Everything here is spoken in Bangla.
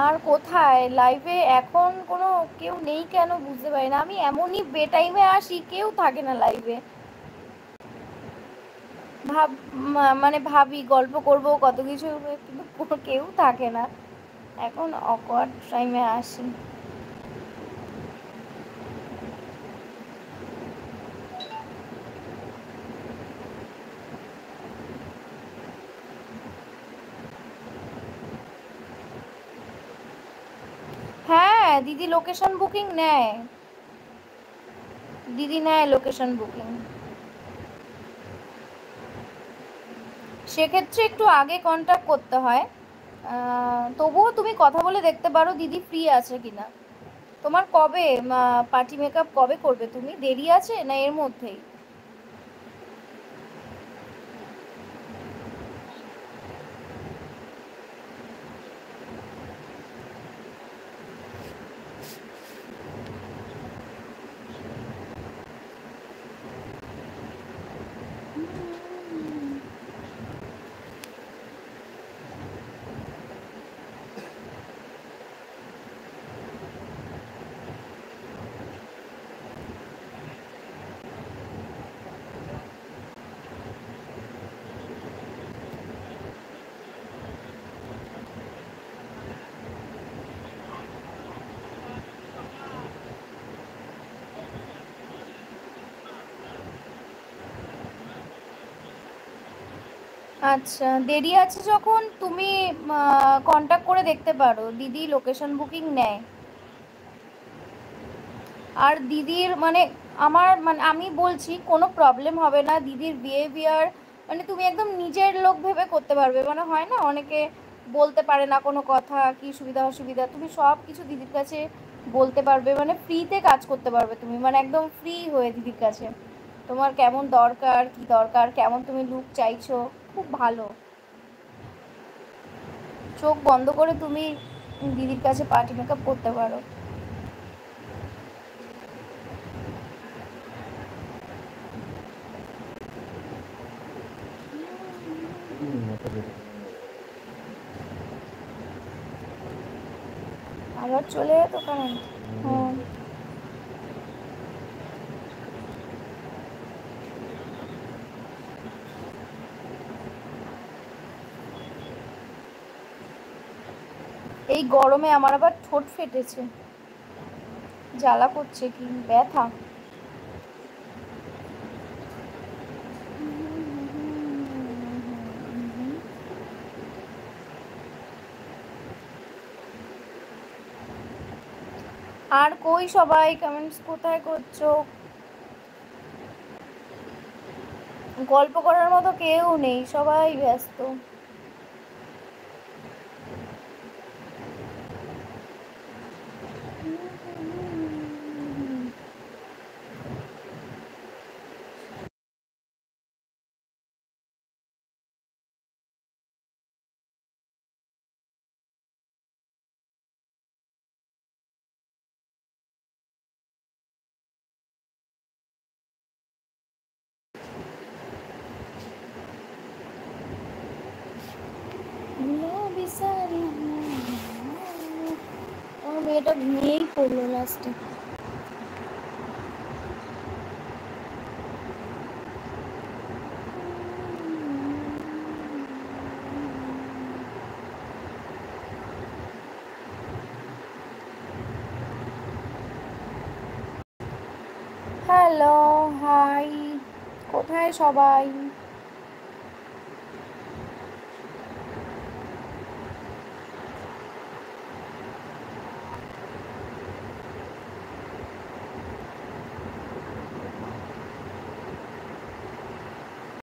আর কোথায় লাইভে এখন কোনো কেউ নেই কেন বুঝতে পারি না। আমি এমনই বেটাইমে আসি, কেউ থাকে না লাইভে। ভাব মানে ভাবি গল্প করব কত কিছু, কিন্তু কেউ থাকে না এখন। অকওয়ার্ড টাইমে আসি। হ্যাঁ দিদি লোকেশন বুকিং নেয়, দিদি নেয় লোকেশন বুকিং। সেক্ষেত্রে একটু আগে কন্ট্যাক্ট করতে হয়। তবুও তুমি কথা বলে দেখতে পারো দিদি ফ্রি আছে কিনা। তোমার কবে পার্টি মেকআপ কবে করবে তুমি? দেরি আছে না এর মধ্যেই? আচ্ছা দেরি আছে যখন তুমি কন্ট্যাক্ট করে দেখতে পারো, দিদি লোকেশন বুকিং নেয়। আর দিদির মানে আমার মানে আমি বলছি কোনো প্রবলেম হবে না। দিদির বিহেভিয়ার মানে তুমি একদম নিজের লোক ভেবে করতে পারবে। মানে হয় না অনেকে বলতে পারে না কোনো কথা, কি সুবিধা অসুবিধা, তুমি সব কিছু দিদির কাছে বলতে পারবে। মানে ফ্রিতে কাজ করতে পারবে তুমি, মানে একদম ফ্রি হয়ে দিদির কাছে। তোমার কেমন দরকার, কি দরকার, কেমন তুমি লুক চাইছো, খুব ভালো। চোখ বন্ধ করে তুমি দিদির কাছে পার্টি মেকআপ করতে পারো। আবার চলে যেত কারেন্ট। হুম। এই গরমে আমার আবার ঠোঁট ফেটেছে, জ্বালা করছে, কি ব্যথা। আর কই সবাই কমেন্টস কোথায় করছো? গল্প করার মতো কেউ নেই, সবাই ব্যস্ত। মেয়েটা ঘুমিয়েই পড়লো লাস্টে। হ্যালো, হাই, কোথায় সবাই?